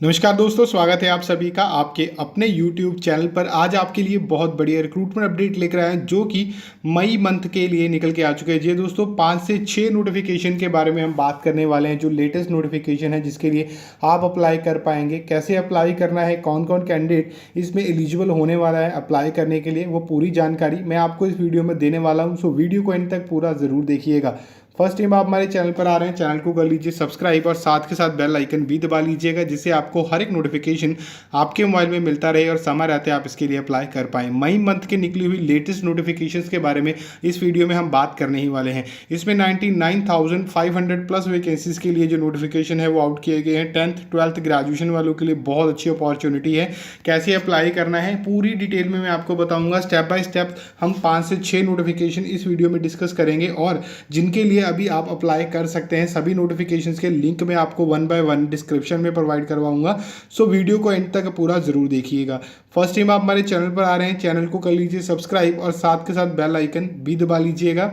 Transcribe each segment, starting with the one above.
नमस्कार दोस्तों, स्वागत है आप सभी का आपके अपने YouTube चैनल पर। आज आपके लिए बहुत बढ़िया रिक्रूटमेंट अपडेट लेकर आए हैं जो कि मई मंथ के लिए निकल के आ चुके हैं। जी दोस्तों, 5 से 6 नोटिफिकेशन के बारे में हम बात करने वाले हैं, जो लेटेस्ट नोटिफिकेशन है जिसके लिए आप अप्लाई कर पाएंगे। कैसे अप्लाई करना है, कौन कौन कैंडिडेट इसमें एलिजिबल होने वाला है अप्लाई करने के लिए, वो पूरी जानकारी मैं आपको इस वीडियो में देने वाला हूँ। सो वीडियो को एंड तक पूरा ज़रूर देखिएगा। फर्स्ट टाइम आप हमारे चैनल पर आ रहे हैं, चैनल को कर लीजिए सब्सक्राइब और साथ के साथ बेल आइकन भी दबा लीजिएगा, जिससे आपको हर एक नोटिफिकेशन आपके मोबाइल में मिलता रहे और समय रहते आप इसके लिए अप्लाई कर पाएँ। मई मंथ के निकली हुई लेटेस्ट नोटिफिकेशंस के बारे में इस वीडियो में हम बात करने ही वाले हैं। इसमें 99,500 प्लस वैकेंसीज के लिए जो नोटिफिकेशन है वो आउट किए गए हैं। 10th 12th ग्रेजुएशन वालों के लिए बहुत अच्छी अपॉर्चुनिटी है। कैसे अप्लाई करना है पूरी डिटेल में मैं आपको बताऊंगा। स्टेप बाय स्टेप हम 5 से 6 नोटिफिकेशन इस वीडियो में डिस्कस करेंगे और जिनके लिए अभी आप अप्लाई कर सकते हैं। सभी नोटिफिकेशंस के लिंक मैं आपको 1 बाय 1 डिस्क्रिप्शन में प्रोवाइड करवाऊंगा। सो वीडियो को एंड तक पूरा ज़रूर देखिएगा। फर्स्ट टाइम आप हमारे चैनल पर आ रहे हैं, चैनल को कर लीजिए सब्सक्राइब और साथ के साथ बेल आइकन भी दबा लीजिएगा,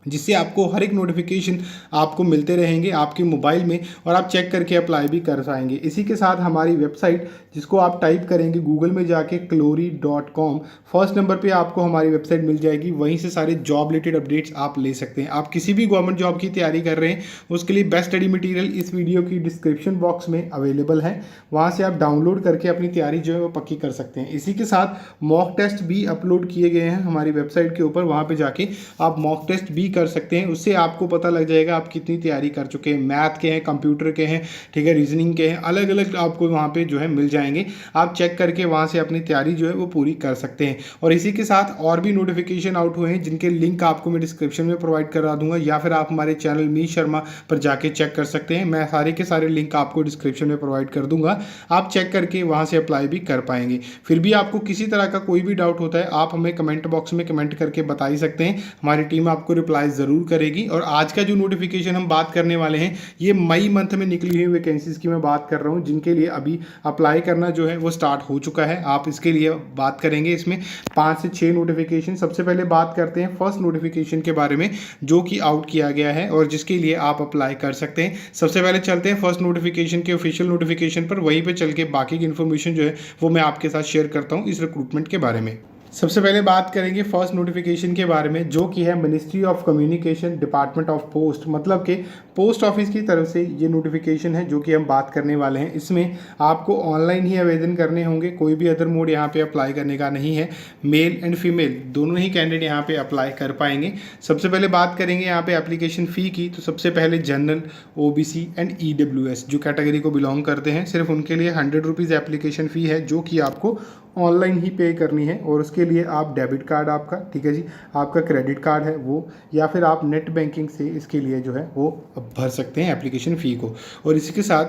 जिससे आपको हर एक नोटिफिकेशन आपको मिलते रहेंगे आपके मोबाइल में और आप चेक करके अप्लाई भी कर पाएंगे। इसी के साथ हमारी वेबसाइट, जिसको आप टाइप करेंगे गूगल में जाके क्लोरी.com, फर्स्ट नंबर पे आपको हमारी वेबसाइट मिल जाएगी। वहीं से सारे जॉब रिलेटेड अपडेट्स आप ले सकते हैं। आप किसी भी गवर्नमेंट जॉब की तैयारी कर रहे हैं, उसके लिए बेस्ट स्टडी मटीरियल इस वीडियो की डिस्क्रिप्शन बॉक्स में अवेलेबल है। वहाँ से आप डाउनलोड करके अपनी तैयारी जो है वो पक्की कर सकते हैं। इसी के साथ मॉक टेस्ट भी अपलोड किए गए हैं हमारी वेबसाइट के ऊपर, वहाँ पर जाके आप मॉक टेस्ट भी कर सकते हैं। उससे आपको पता लग जाएगा आप कितनी तैयारी कर चुके हैं। मैथ के हैं, कंप्यूटर के हैं, ठीक है, रीजनिंग के हैं, अलग अलग आपको वहाँ पे जो है मिल जाएंगे। आप चेक करके वहाँ से अपनी तैयारी जो है वो पूरी कर सकते हैं। और इसी के साथ और भी नोटिफिकेशन आउट हुए हैं जिनके लिंक आपको मैं डिस्क्रिप्शन में प्रोवाइड करा दूंगा, या फिर आप हमारे चैनल मीत शर्मा पर जाके चेक कर सकते हैं। मैं सारे के सारे लिंक आपको डिस्क्रिप्शन में प्रोवाइड कर दूंगा, आप चेक करके वहाँ से अप्लाई भी कर पाएंगे। फिर भी आपको किसी तरह का कोई भी डाउट होता है, आप हमें कमेंट बॉक्स में कमेंट करके बता ही सकते हैं। हमारी टीम आपको रिप्लाई ज़रूर करेगी। और आज का जो नोटिफिकेशन हम बात करने वाले हैं, ये मई मंथ में निकली हुई वैकेंसीज की मैं बात कर रहा हूँ, जिनके लिए अभी अप्लाई करना जो है वो स्टार्ट हो चुका है। आप इसके लिए बात करेंगे, इसमें 5 से 6 नोटिफिकेशन। सबसे पहले बात करते हैं फर्स्ट नोटिफिकेशन के बारे में, जो कि आउट किया गया है और जिसके लिए आप अप्लाई कर सकते हैं। सबसे पहले चलते हैं फर्स्ट नोटिफिकेशन के ऑफिशियल नोटिफिकेशन पर, वहीं पर चल के बाकी की इन्फॉर्मेशन जो है वो मैं आपके साथ शेयर करता हूँ इस रिक्रूटमेंट के बारे में। सबसे पहले बात करेंगे फर्स्ट नोटिफिकेशन के बारे में, जो कि है ministry of communication department of post, मतलब कि पोस्ट ऑफिस की तरफ से ये नोटिफिकेशन है जो कि हम बात करने वाले हैं। इसमें आपको ऑनलाइन ही आवेदन करने होंगे, कोई भी अदर मोड यहाँ पे अप्लाई करने का नहीं है। मेल एंड फीमेल दोनों ही कैंडिडेट यहाँ पे अप्लाई कर पाएंगे। सबसे पहले बात करेंगे यहाँ पे एप्लीकेशन फ़ी की, तो सबसे पहले जनरल, OBC एंड EWS जो कैटेगरी को बिलोंग करते हैं, सिर्फ उनके लिए 100 रुपीज़ एप्लीकेशन फ़ी है, जो कि आपको ऑनलाइन ही पे करनी है। और उसके लिए आप डेबिट कार्ड आपका, ठीक है जी, आपका क्रेडिट कार्ड है वो, या फिर आप नेट बैंकिंग से इसके लिए जो है वो भर सकते हैं एप्लीकेशन फ़ी को। और इसी के साथ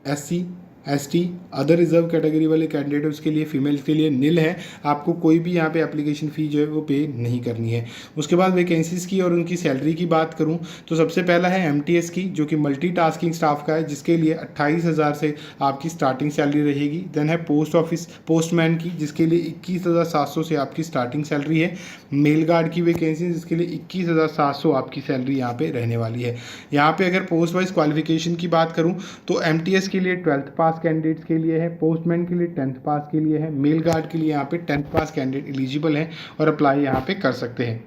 SC ST other reserve category वाले कैंडिडेट, उसके लिए फीमेल्स के लिए नील है। आपको कोई भी यहाँ पे एप्लीकेशन फ़ी जो है वो पे नहीं करनी है। उसके बाद वैकेंसीज़ की और उनकी सैलरी की बात करूँ तो सबसे पहला है MTS की, जो कि मल्टीटास्किंग स्टाफ का है, जिसके लिए 28,000 से आपकी स्टार्टिंग सैलरी रहेगी। देन है पोस्ट ऑफिस पोस्टमैन की, जिसके लिए 21,700 से आपकी स्टार्टिंग सैलरी है। मेल गार्ड की वैकेंसी, जिसके लिए 21,700 आपकी सैलरी यहाँ पे रहने वाली है। यहाँ पे अगर पोस्ट वाइज क्वालिफिकेशन की बात करूँ तो MTS के लिए 12th पास कैंडिडेट्स के लिए है, पोस्टमैन के लिए 10th पास के लिए है, मेल गार्ड के लिए यहाँ पे 10th पास कैंडिडेट एलिजिबल हैं और अप्लाई यहाँ पे कर सकते हैं।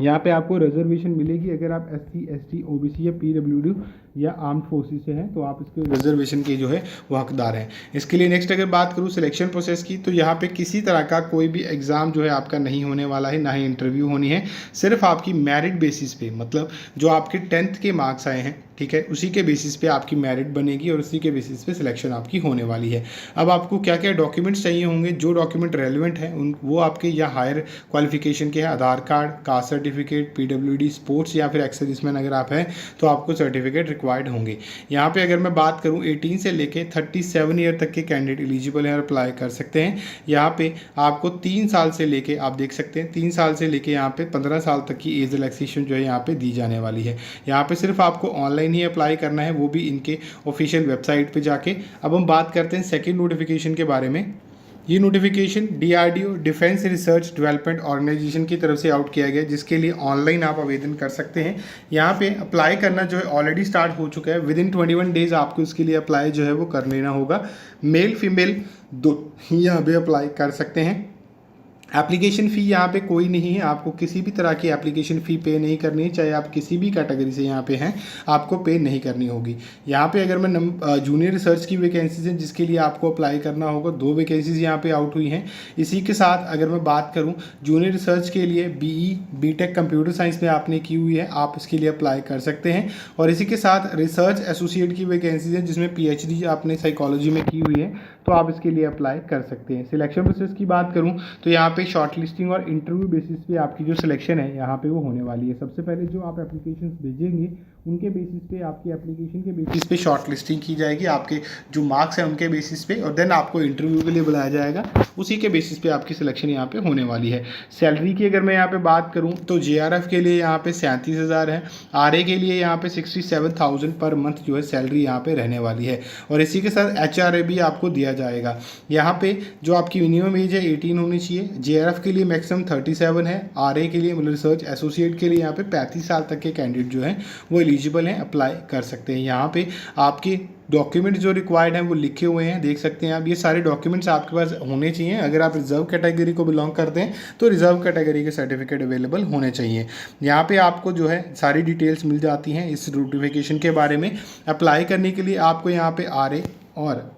यहाँ पे आपको रिजर्वेशन मिलेगी अगर आप SC ST OBC या PWD या आर्म्ड फोर्सेस से हैं, तो आप इसके रिजर्वेशन के जो है वो हकदार हैं। इसके लिए नेक्स्ट अगर बात करूँ सिलेक्शन प्रोसेस की, तो यहाँ पे किसी तरह का कोई भी एग्ज़ाम जो है आपका नहीं होने वाला है, ना ही इंटरव्यू होनी है। सिर्फ आपकी मेरिट बेसिस पे, मतलब जो आपके 10th के मार्क्स आए हैं, ठीक है, उसी के बेसिस पे आपकी मेरिट बनेगी और उसी के बेसिस पे सिलेक्शन आपकी होने वाली है। अब आपको क्या क्या डॉक्यूमेंट्स चाहिए होंगे, जो डॉक्यूमेंट रेलिवेंट हैं उन वो आपके या हायर क्वालिफिकेशन के हैं, Aadhaar card, caste certificate, PWD, sports या फिर एक्स सर्विसमैन अगर आप हैं तो आपको सर्टिफिकेट रिक्वायर्ड होंगे। यहाँ पे अगर मैं बात करूँ 18 से लेके 37 ईयर तक के कैंडिडेट एलिजिबल हैं और अप्लाई कर सकते हैं। यहाँ पे आपको 3 साल से लेके, आप देख सकते हैं 3 साल से लेके यहाँ पे 15 साल तक की एज रिलैक्सेशन जो है यहाँ पे दी जाने वाली है। यहाँ पे सिर्फ आपको ऑनलाइन ही अप्लाई करना है, वो भी इनके ऑफिशियल वेबसाइट पे जाके। अब हम बात करते हैं सेकंड नोटिफिकेशन के बारे में। ये notification DRDO defence research development organisation की तरफ से आउट किया गया है, जिसके लिए ऑनलाइन आप आवेदन कर सकते हैं। यहाँ पे अप्लाई करना जो है ऑलरेडी स्टार्ट हो चुका है। विद इन 21 डेज आपको इसके लिए अप्लाई जो है वो कर लेना होगा। मेल फीमेल दो यहाँ पे अप्लाई कर सकते हैं। एप्लीकेशन फ़ी यहाँ पे कोई नहीं है, आपको किसी भी तरह की एप्लीकेशन फ़ी पे नहीं करनी है, चाहे आप किसी भी कैटेगरी से यहाँ पे हैं आपको पे नहीं करनी होगी। यहाँ पे अगर मैं जूनियर रिसर्च की वैकेंसीज हैं जिसके लिए आपको अप्लाई करना होगा, 2 वैकेंसीज यहाँ पे आउट हुई हैं। इसी के साथ अगर मैं बात करूँ जूनियर रिसर्च के लिए बीटेक कंप्यूटर साइंस में आपने की हुई है, आप इसके लिए अप्लाई कर सकते हैं। और इसी के साथ रिसर्च एसोसिएट की वैकेंसीज है जिसमें PhD आपने साइकोलॉजी में की हुई है, तो आप इसके लिए अप्लाई कर सकते हैं। सिलेक्शन प्रोसेस की बात करूं तो यहाँ पे शॉर्ट लिस्टिंग और इंटरव्यू बेसिस पे आपकी जो सिलेक्शन है यहाँ पे वो होने वाली है। सबसे पहले जो आप एप्लीकेशंस भेजेंगे उनके बेसिस पे, आपकी एप्लीकेशन के बेसिस पे शॉर्ट लिस्टिंग की जाएगी, आपके जो मार्क्स हैं उनके बेसिस पे, और देन आपको इंटरव्यू के लिए बुलाया जाएगा। उसी के बेसिस पे आपकी सिलेक्शन यहाँ पे होने वाली है। सैलरी की अगर मैं यहाँ पे बात करूँ तो JRF के लिए यहाँ पे 37,000 है, RA के लिए यहाँ पे 67,000 पर मंथ जो है सैलरी यहाँ पे रहने वाली है। और इसी के साथ HRA भी आपको दिया जाएगा। यहाँ पे जो आपकी मिनिमम एज है 18 होनी चाहिए। JRF के लिए मैक्सिमम 37 है। RA के लिए मतलब रिसर्च एसोसिएट के लिए यहाँ पे 35 साल तक के कैंडिडेट जो हैं वो एलिजिबल हैं, अप्लाई कर सकते हैं। यहाँ पे आपके डॉक्यूमेंट जो रिक्वायर्ड हैं वो लिखे हुए हैं, देख सकते हैं आप। ये सारे डॉक्यूमेंट्स आपके पास होने चाहिए। अगर आप रिजर्व कैटेगरी को बिलोंग करते हैं तो रिजर्व कैटेगरी के सर्टिफिकेट अवेलेबल होने चाहिए। यहाँ पे आपको जो है सारी डिटेल्स मिल जाती हैं इस नोटिफिकेशन के बारे में। अप्लाई करने के लिए आपको यहाँ पे RA और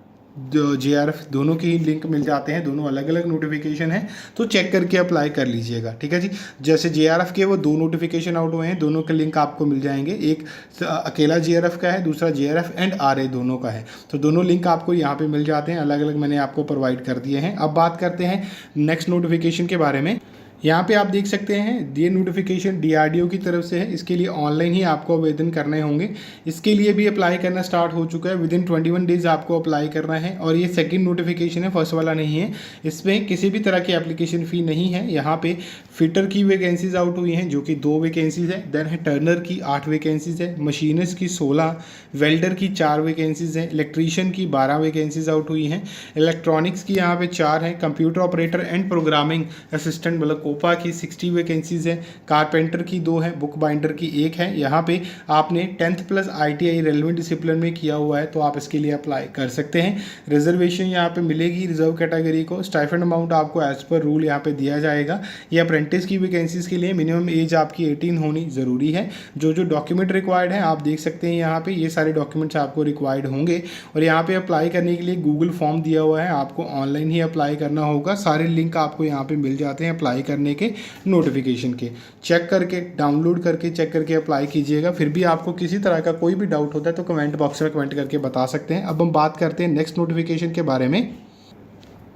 JRF दोनों के ही लिंक मिल जाते हैं, दोनों अलग अलग नोटिफिकेशन है, तो चेक करके अप्लाई कर लीजिएगा, ठीक है जी। जैसे JRF के वो 2 नोटिफिकेशन आउट हुए हैं, दोनों के लिंक आपको मिल जाएंगे। एक अकेला JRF का है, दूसरा JRF एंड RA दोनों का है, तो दोनों लिंक आपको यहाँ पे मिल जाते हैं, अलग अलग मैंने आपको प्रोवाइड कर दिए हैं। अब बात करते हैं नेक्स्ट नोटिफिकेशन के बारे में। यहाँ पे आप देख सकते हैं ये नोटिफिकेशन DRDO की तरफ से है, इसके लिए ऑनलाइन ही आपको आवेदन करने होंगे। इसके लिए भी अप्लाई करना स्टार्ट हो चुका है। विद इन 21 डेज आपको अप्लाई करना है, और ये सेकंड नोटिफिकेशन है, फर्स्ट वाला नहीं है। इसमें किसी भी तरह की एप्लीकेशन फ़ी नहीं है। यहाँ पे फिटर की वैकेंसीज आउट हुई हैं जो कि 2 वैकेंसीज है। देन है टर्नर की 8 वैकेंसीज है, मशीनिस्ट की 16, वेल्डर की 4 वैकेंसीज हैं, इलेक्ट्रीशियन की 12 वैकेंसीज आउट हुई हैं, इलेक्ट्रॉनिक्स की यहाँ पे 4 हैं, computer operator and programming assistant मतलब कोपा की 60 वैकेंसीज है, कारपेंटर की 2 है, बुक बाइंडर की 1 है। यहाँ पे आपने 10th plus ITI relevant discipline में किया हुआ है तो आप इसके लिए अप्लाई कर सकते हैं। रिजर्वेशन यहाँ पे मिलेगी रिजर्व कैटेगरी को। स्टाइफंड अमाउंट आपको एज पर रूल यहाँ पे दिया जाएगा। ये अप्रेंटिस की वैकेंसीज के लिए मिनिमम एज आपकी 18 होनी ज़रूरी है। जो जो डॉक्यूमेंट रिक्वायर्ड है आप देख सकते हैं यहाँ पे, ये सारे डॉक्यूमेंट्स आपको रिक्वायर्ड होंगे। और यहाँ पे अप्लाई करने के लिए गूगल फॉर्म दिया हुआ है, आपको ऑनलाइन ही अप्लाई करना होगा। सारे लिंक आपको यहाँ पे मिल जाते हैं अप्लाई करने के नोटिफिकेशन के। चेक करके, डाउनलोड करके चेक करके अप्लाई कीजिएगा। फिर भी आपको किसी तरह का कोई भी डाउट होता है तो कमेंट बॉक्स में कमेंट करके बता सकते हैं। अब हम बात करते हैं नेक्स्ट नोटिफिकेशन के बारे में।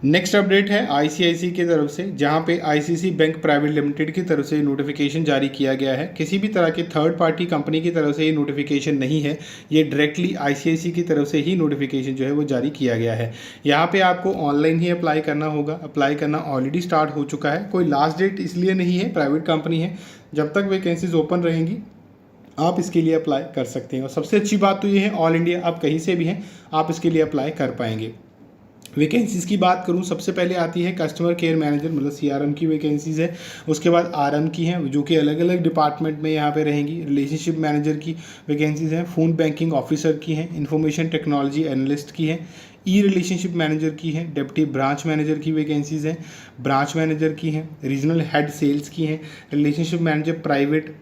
नेक्स्ट अपडेट है ICICI की तरफ से, जहां पे ICICI बैंक प्राइवेट लिमिटेड की तरफ से नोटिफिकेशन जारी किया गया है। किसी भी तरह की थर्ड पार्टी कंपनी की तरफ से ये नोटिफिकेशन नहीं है, ये डायरेक्टली ICICI की तरफ से ही नोटिफिकेशन जो है वो जारी किया गया है। यहाँ पे आपको ऑनलाइन ही अप्लाई करना होगा। अप्लाई करना ऑलरेडी स्टार्ट हो चुका है, कोई लास्ट डेट इसलिए नहीं है, प्राइवेट कंपनी है, जब तक वैकेंसीज ओपन रहेंगी आप इसके लिए अप्लाई कर सकते हैं। और सबसे अच्छी बात तो ये है ऑल इंडिया आप कहीं से भी हैं आप इसके लिए अप्लाई कर पाएंगे। वैकेंसीज़ की बात करूं, सबसे पहले आती है कस्टमर केयर मैनेजर मतलब CRM की वैकेंसीज़ है। उसके बाद RM की हैं जो कि अलग अलग डिपार्टमेंट में यहाँ पे रहेंगी। रिलेशनशिप मैनेजर की वैकेंसीज़ हैं, फ़ोन बैंकिंग ऑफिसर की हैं, इंफॉर्मेशन टेक्नोलॉजी एनालिस्ट की है, रिलेशनशिप मैनेजर की है, डिप्टी ब्रांच मैनेजर की वैकेंसीज़ हैं, ब्रांच मैनेजर की हैं, रीजनल हेड सेल्स की हैं, relationship manager private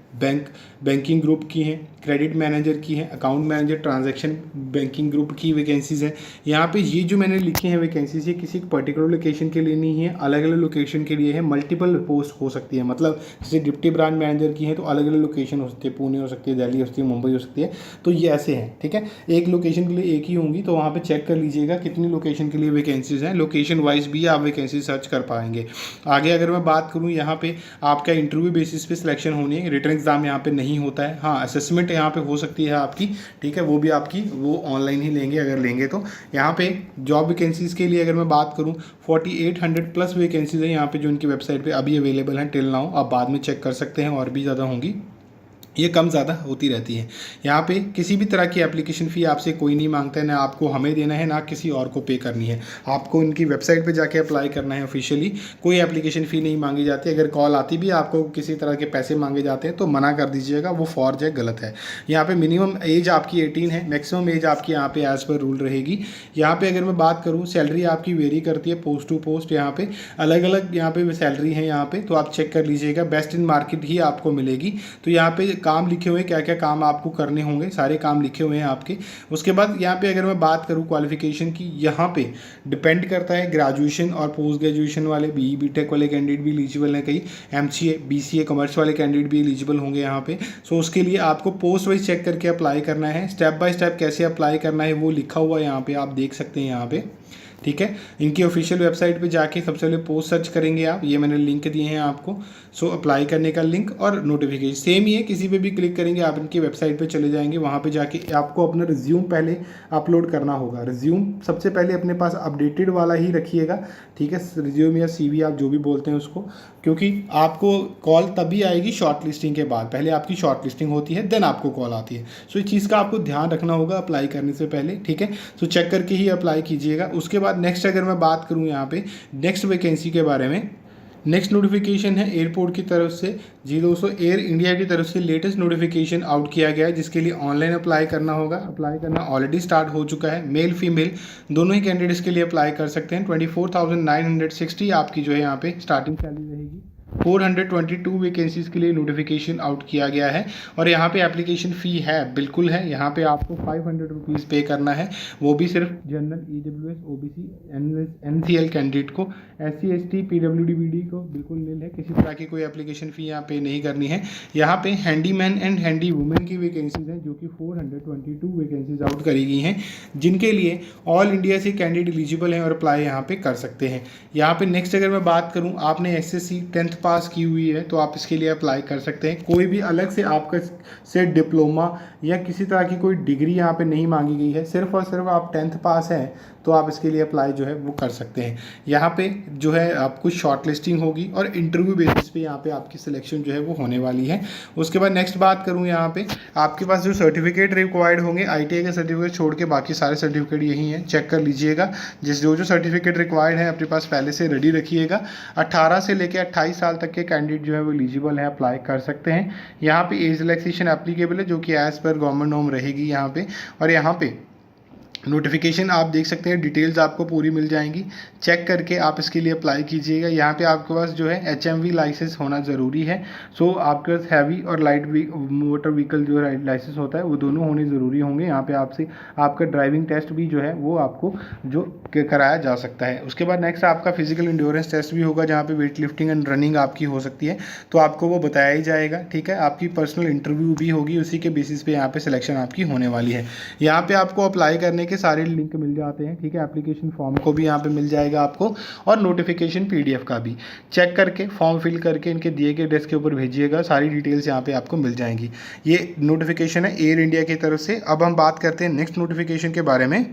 banking group की हैं, क्रेडिट मैनेजर की है, account manager transaction banking group की वैकेंसीज़ हैं। यहाँ पे ये जो मैंने लिखी हैं वैकेंसीज़, ये किसी पर्टिकुलर लोकेशन के लिए नहीं है, अलग अलग लोकेशन के लिए है। मल्टीपल पोस्ट हो सकती है, मतलब जैसे डिप्टी ब्रांच मैनेजर की है तो अलग अलग लोकेशन हो सकती है, पुणे हो सकती है, दिल्ली हो सकती है, मुंबई हो सकती है, तो ये ऐसे हैं, ठीक है। एक लोकेशन के लिए एक ही होंगी, तो वहाँ पर चेक कर लीजिएगा कितनी लोकेशन के लिए वैकेंसीज़ हैं। लोकेशन वाइज भी आप वैकेंसी सर्च कर पाएंगे। आगे अगर मैं बात करूँ, यहाँ पे आपका इंटरव्यू बेसिस पे सिलेक्शन होनी है, रिटन एग्जाम यहाँ पे नहीं होता है। हाँ, असेसमेंट यहाँ पे हो सकती है आपकी, ठीक है, वो भी आपकी वो ऑनलाइन ही लेंगे अगर लेंगे तो। यहाँ पे जॉब वैकेंसीज़ के लिए अगर मैं बात करूँ 4800 प्लस वैकेंसीज़ है यहाँ पे जो इनकी वेबसाइट पे अभी अवेलेबल हैं टिल नाउ। आप बाद में चेक कर सकते हैं, और भी ज़्यादा होंगी। ये कम ज़्यादा होती रहती है। यहाँ पे किसी भी तरह की एप्लीकेशन फ़ी आपसे कोई नहीं मांगता है, ना आपको हमें देना है ना किसी और को पे करनी है। आपको इनकी वेबसाइट पे जाके अप्लाई करना है ऑफिशियली, कोई एप्लीकेशन फ़ी नहीं मांगी जाती। अगर कॉल आती भी आपको किसी तरह के पैसे मांगे जाते हैं तो मना कर दीजिएगा, वो फॉर्ज है, गलत है। यहाँ पर मिनिमम एज आपकी 18 है, मैक्सिमम एज आपकी यहाँ पर एज़ पर रूल रहेगी। यहाँ पर अगर मैं बात करूँ, सैलरी आपकी वेरी करती है पोस्ट टू पोस्ट। यहाँ पर अलग अलग यहाँ पर सैलरी है यहाँ पर, तो आप चेक कर लीजिएगा, बेस्ट इन मार्केट ही आपको मिलेगी। तो यहाँ पे काम लिखे हुए हैं, क्या क्या काम आपको करने होंगे, सारे काम लिखे हुए हैं आपके। उसके बाद यहाँ पे अगर मैं बात करूँ क्वालिफिकेशन की, यहाँ पे डिपेंड करता है ग्रेजुएशन और पोस्ट ग्रेजुएशन वाले, बीई बीटेक वाले कैंडिडेट भी एलिजिबल हैं, कई एमसीए बीसीए कॉमर्स वाले कैंडिडेट भी एलिजिबल होंगे यहाँ पे। सो उसके लिए आपको पोस्ट वाइज चेक करके अप्लाई करना है। स्टेप बाय स्टेप कैसे अप्लाई करना है वो लिखा हुआ है यहाँ पे, आप देख सकते हैं यहाँ पे, ठीक है। इनकी ऑफिशियल वेबसाइट पे जाके सबसे पहले पोस्ट सर्च करेंगे आप, ये मैंने लिंक दिए हैं आपको। सो अप्लाई करने का लिंक और नोटिफिकेशन सेम ही है, किसी पे भी क्लिक करेंगे आप इनकी वेबसाइट पे चले जाएंगे। वहाँ पे जाके आपको अपना रिज्यूम पहले अपलोड करना होगा। रिज्यूम सबसे पहले अपने पास अपडेटेड वाला ही रखिएगा, ठीक है। रिज्यूम या सीवी आप जो भी बोलते हैं उसको, क्योंकि आपको कॉल तभी आएगी शॉर्ट लिस्टिंग के बाद। पहले आपकी शॉर्ट लिस्टिंग होती है, देन आपको कॉल आती है। सो इस चीज़ का आपको ध्यान रखना होगा अप्लाई करने से पहले, ठीक है। सो चेक करके ही अप्लाई कीजिएगा। उसके बाद नेक्स्ट अगर मैं बात करूं यहाँ पे नेक्स्ट वैकेंसी के बारे में, नेक्स्ट नोटिफिकेशन है एयरपोर्ट की तरफ से। जी दोस्तों, एयर इंडिया की तरफ से लेटेस्ट नोटिफिकेशन आउट किया गया है, जिसके लिए ऑनलाइन अप्लाई करना होगा। अप्लाई करना ऑलरेडी स्टार्ट हो चुका है। मेल फीमेल दोनों ही कैंडिडेट्स के लिए अप्लाई कर सकते हैं। 24,960 आपकी जो है यहाँ पे स्टार्टिंग सैलरी रहेगी। 422 वैकेंसीज़ के लिए नोटिफिकेशन आउट किया गया है। और यहाँ पे एप्लीकेशन फ़ी है, बिल्कुल है। यहाँ पे आपको 500 रुपीज़ पे करना है, वो भी सिर्फ general, EWS, OBC, NCL candidate को। एससी एसटी पीडब्ल्यूडी को बिल्कुल नील है, किसी तरह की कोई एप्लीकेशन फ़ी यहाँ पे नहीं करनी है। यहाँ पे हैंडीमैन एंड हैंडी वुमेन की वैकेंसीज़ हैं, जो कि 422 वैकेंसीज आउट करी गई हैं, जिनके लिए ऑल इंडिया से कैंडिडेट एलिजिबल हैं और अप्लाई यहाँ पे कर सकते हैं। यहाँ पे नेक्स्ट अगर मैं बात करूँ, आपने एसएससी 10th पास की हुई है तो आप इसके लिए अप्लाई कर सकते हैं। कोई भी अलग से आपका से डिप्लोमा या किसी तरह की कोई डिग्री यहाँ पे नहीं मांगी गई है, सिर्फ और सिर्फ आप 10th पास हैं तो आप इसके लिए अप्लाई जो है वो कर सकते हैं। यहाँ पे जो है आपको शॉर्ट लिस्टिंग होगी और इंटरव्यू बेसिस पे यहाँ पे आपकी सिलेक्शन जो है वो होने वाली है। उसके बाद नेक्स्ट बात करूँ, यहाँ पे आपके पास जो सर्टिफिकेट रिक्वायर्ड होंगे, ITI के सर्टिफिकेट छोड़ के बाकी सारे सर्टिफिकेट यही हैं, चेक कर लीजिएगा। जो सर्टिफिकेट रिक्वायर्ड है अपने पास पहले से रेडी रखिएगा। 18 से लेकर 28 साल तक के कैंडिडेट जो है वो एलिजिबल है, अप्लाई कर सकते हैं। यहाँ पे एज रिलैक्सेशन एप्लीकेबल है, जो कि एज़ पर गवर्नमेंट नॉर्म रहेगी यहाँ पे। और यहाँ पे नोटिफिकेशन आप देख सकते हैं, डिटेल्स आपको पूरी मिल जाएंगी, चेक करके आप इसके लिए अप्लाई कीजिएगा। यहाँ पे आपके पास जो है HMV लाइसेंस होना ज़रूरी है। सो आपके पास हैवी और लाइट मोटर व्हीकल जो लाइसेंस होता है वो दोनों होने ज़रूरी होंगे। यहाँ पे आपसे आपका ड्राइविंग टेस्ट भी जो है वो आपको जो कराया जा सकता है। उसके बाद नेक्स्ट आपका फिजिकल इंड्योरेंस टेस्ट भी होगा, जहाँ पे वेट लिफ्टिंग एंड रनिंग आपकी हो सकती है, तो आपको वो बताया ही जाएगा, ठीक है। आपकी पर्सनल इंटरव्यू भी होगी, उसी के बेसिस पे यहाँ पे सिलेक्शन आपकी होने वाली है। यहाँ पे आपको अप्लाई करने के सारे लिंक मिल जाते हैं, ठीक है। एप्लीकेशन फॉर्म को भी यहाँ पे मिल जाएगा आपको, और नोटिफिकेशन PDF का भी। चेक करके फॉर्म फिल करके इनके दिए गए एड्रेस के ऊपर भेजिएगा, सारी डिटेल्स यहाँ पे आपको मिल जाएंगी। ये नोटिफिकेशन है एयर इंडिया की तरफ से। अब हम बात करते हैं नेक्स्ट नोटिफिकेशन के बारे में।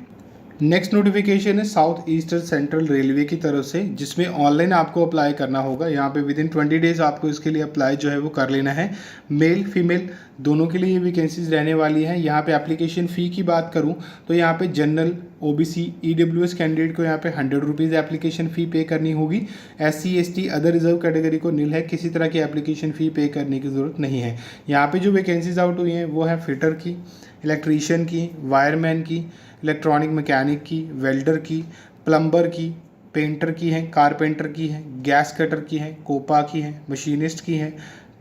नेक्स्ट नोटिफिकेशन है साउथ ईस्टर्न सेंट्रल रेलवे की तरफ से, जिसमें ऑनलाइन आपको अप्लाई करना होगा। यहाँ पे विदिन 20 डेज आपको इसके लिए अप्लाई जो है वो कर लेना है। मेल फीमेल दोनों के लिए ये वैकेंसीज रहने वाली हैं। यहाँ पे एप्लीकेशन फ़ी की बात करूँ तो यहाँ पे जनरल, OBC, EWS कैंडिडेट को यहाँ पे 100 रुपीज़ एप्लीकेशन फ़ी पे करनी होगी। SC ST other reserve category को नील है, किसी तरह की एप्लीकेशन फ़ी पे करने की ज़रूरत नहीं है। यहाँ पे जो वैकेंसीज आउट हुई हैं वो है फिटर की, इलेक्ट्रीशियन की, वायरमैन की, इलेक्ट्रॉनिक मैकेनिक की, वेल्डर की, प्लम्बर की, पेंटर की है, कारपेंटर की है, गैस कटर की है, कोपा की है, मशीनिस्ट की है,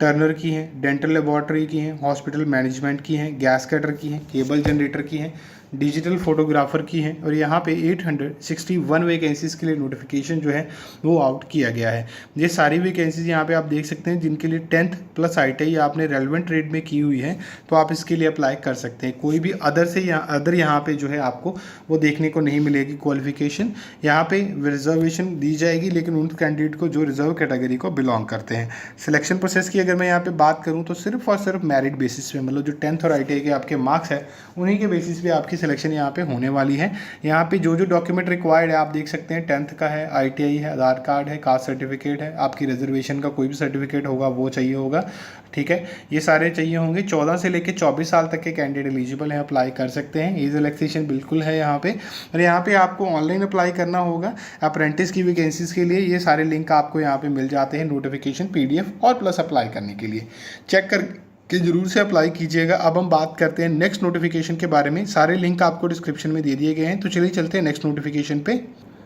टर्नर की है, डेंटल लेबॉर्ट्री की है, हॉस्पिटल मैनेजमेंट की है, गैस कटर की है, केबल जनरेटर की है, डिजिटल फोटोग्राफर की है। और यहाँ पे 861 वैकेंसीज़ के लिए नोटिफिकेशन जो है वो आउट किया गया है। ये सारी वैकेंसीज यहाँ पे आप देख सकते हैं, जिनके लिए 10th प्लस ITI आपने रेलेवेंट ट्रेड में की हुई है तो आप इसके लिए अप्लाई कर सकते हैं। कोई भी अदर यहाँ पे जो है आपको वो देखने को नहीं मिलेगी क्वालिफिकेशन। यहाँ पे रिजर्वेशन दी जाएगी, लेकिन उन कैंडिडेट को जो रिजर्व कैटेगरी को बिलोंग करते हैं। सिलेक्शन प्रोसेस की अगर मैं यहाँ पे बात करूँ तो सिर्फ और सिर्फ मेरिट बेसिस पे, मतलब जो 10th और ITI के आपके मार्क्स है उन्हीं के बेसिस पे आपकी सिलेक्शन यहाँ पे होने वाली है। यहाँ पे जो जो डॉक्यूमेंट रिक्वायर्ड है आप देख सकते हैं, 10th का है, ITI है, आधार कार्ड है, कास्ट सर्टिफिकेट है, आपकी रिजर्वेशन का कोई भी सर्टिफिकेट होगा वो चाहिए होगा, ठीक है। ये सारे चाहिए होंगे। 14 से लेकर 24 साल तक के कैंडिडेट एलिजिबल हैं, अप्लाई कर सकते हैं। एज रिलैक्सेशन बिल्कुल है यहाँ पे। और यहाँ पे आपको ऑनलाइन अप्लाई करना होगा अप्रेंटिस की वैकेंसीज़ के लिए। ये सारे लिंक आपको यहाँ पे मिल जाते हैं, नोटिफिकेशन, PDF और प्लस अप्लाई करने के लिए चेक कर कि जरूर से अप्लाई कीजिएगा। अब हम बात करते हैं नेक्स्ट नोटिफिकेशन के बारे में। सारे लिंक आपको डिस्क्रिप्शन में दे दिए गए हैं, तो चलिए चलते हैं नेक्स्ट नोटिफिकेशन पे।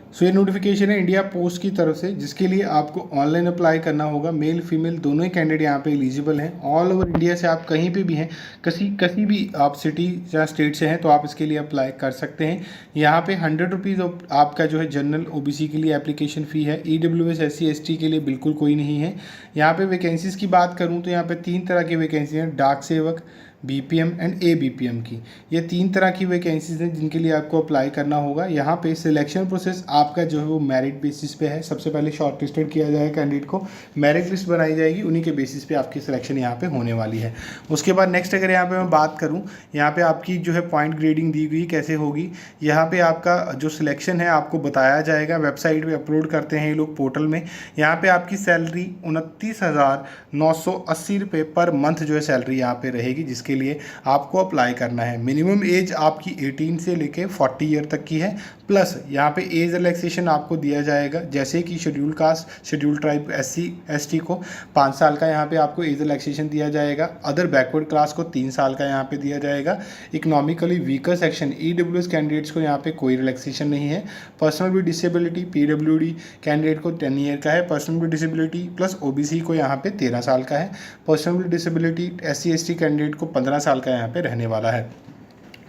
सो ये नोटिफिकेशन है इंडिया पोस्ट की तरफ से, जिसके लिए आपको ऑनलाइन अप्लाई करना होगा। मेल फीमेल दोनों ही कैंडिडेट यहाँ पे एलिजिबल हैं। ऑल ओवर इंडिया से आप कहीं पे भी हैं, किसी भी आप सिटी या स्टेट से हैं, तो आप इसके लिए अप्लाई कर सकते हैं। यहाँ पे 100 रुपीज़ आपका जो है जनरल OBC के लिए एप्लीकेशन फ़ी है। EWS SC ST के लिए बिल्कुल कोई नहीं है। यहाँ पे वैकेंसीज़ की बात करूँ तो यहाँ पे 3 तरह की वैकेंसी हैं, डाक सेवक, BPM एंड ABPM की। ये 3 तरह की वैकेंसीज हैं जिनके लिए आपको अप्लाई करना होगा। यहाँ पे सिलेक्शन प्रोसेस आपका जो है वो मेरिट बेसिस पे है। सबसे पहले शॉर्ट लिस्टेड किया जाएगा कैंडिडेट को, मेरिट लिस्ट बनाई जाएगी, उन्हीं के बेसिस पे आपकी सिलेक्शन यहाँ पे होने वाली है। उसके बाद नेक्स्ट अगर यहाँ पे मैं बात करूँ, यहाँ पे आपकी जो है पॉइंट ग्रेडिंग दी गई कैसे होगी। यहाँ पे आपका जो सिलेक्शन है आपको बताया जाएगा, वेबसाइट पर अपलोड करते हैं ये लोग पोर्टल में। यहाँ पर आपकी सैलरी 29,980 रुपये पर मंथ जो है सैलरी यहाँ पर रहेगी, जिसके लिए आपको अप्लाई करना है। मिनिमम एज आपकी 18 से लेके 40 ईयर तक की है। प्लस यहाँ पे एज रिलैक्सेशन आपको दिया जाएगा, जैसे कि schedule caste, schedule tribe, SC ST को 5 साल का यहाँ पे आपको एज रिलैक्सेशन दिया जाएगा। अदर बैकवर्ड क्लास को 3 साल का यहाँ पे दिया जाएगा। Economically weaker section EWS candidates को यहाँ पे कोई रिलैक्सेशन नहीं है। Personal with disability PWD candidate को 10 ईयर का है। Personal with disability plus OBC को यहाँ पे 13 साल का है। Personal with disability SC ST candidate को 15 साल का यहाँ पे रहने वाला है।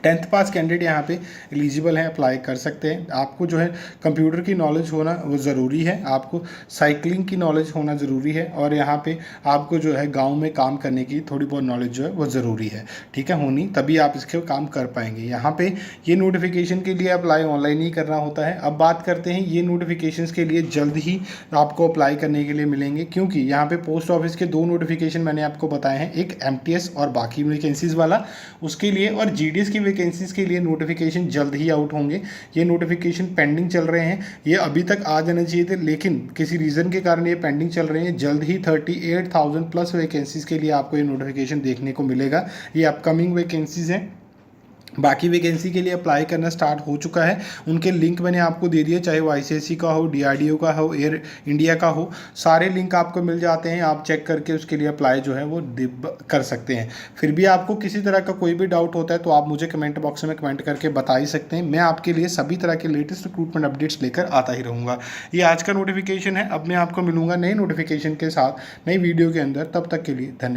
10th पास कैंडिडेट यहाँ पे एलिजिबल हैं, अप्लाई कर सकते हैं। आपको जो है कंप्यूटर की नॉलेज होना वो ज़रूरी है, आपको साइकिलिंग की नॉलेज होना ज़रूरी है, और यहाँ पे आपको जो है गांव में काम करने की थोड़ी बहुत नॉलेज जो है वो ज़रूरी है, ठीक है, होनी, तभी आप इसके काम कर पाएंगे। यहाँ पे ये नोटिफिकेशन के लिए अप्लाई ऑनलाइन ही करना होता है। अब बात करते हैं ये नोटिफिकेशन के लिए जल्द ही आपको अप्लाई करने के लिए मिलेंगे, क्योंकि यहाँ पे पोस्ट ऑफिस के 2 नोटिफिकेशन मैंने आपको बताए हैं, एक MTS और बाकी वैकेंसीज़ वाला, उसके लिए, और GDS की वैकेंसीज के लिए नोटिफिकेशन जल्द ही आउट होंगे। ये नोटिफिकेशन पेंडिंग चल रहे हैं, ये अभी तक आ जाने चाहिए थे, लेकिन किसी रीज़न के कारण ये पेंडिंग चल रहे हैं। जल्द ही 38,000 प्लस वैकेंसीज के लिए आपको ये नोटिफिकेशन देखने को मिलेगा। ये अपकमिंग वैकेंसीज हैं। बाकी वैकेंसी के लिए अप्लाई करना स्टार्ट हो चुका है, उनके लिंक मैंने आपको दे दिए, चाहे वो ICSE का हो, DRDO का हो, एयर इंडिया का हो, सारे लिंक आपको मिल जाते हैं। आप चेक करके उसके लिए अप्लाई जो है वो कर सकते हैं। फिर भी आपको किसी तरह का कोई भी डाउट होता है तो आप मुझे कमेंट बॉक्स में कमेंट करके बता ही सकते हैं। मैं आपके लिए सभी तरह के लेटेस्ट रिक्रूटमेंट अपडेट्स लेकर आता ही रहूँगा। ये आज का नोटिफिकेशन है। अब मैं आपको मिलूंगा नए नोटिफिकेशन के साथ नई वीडियो के अंदर। तब तक के लिए धन्यवाद।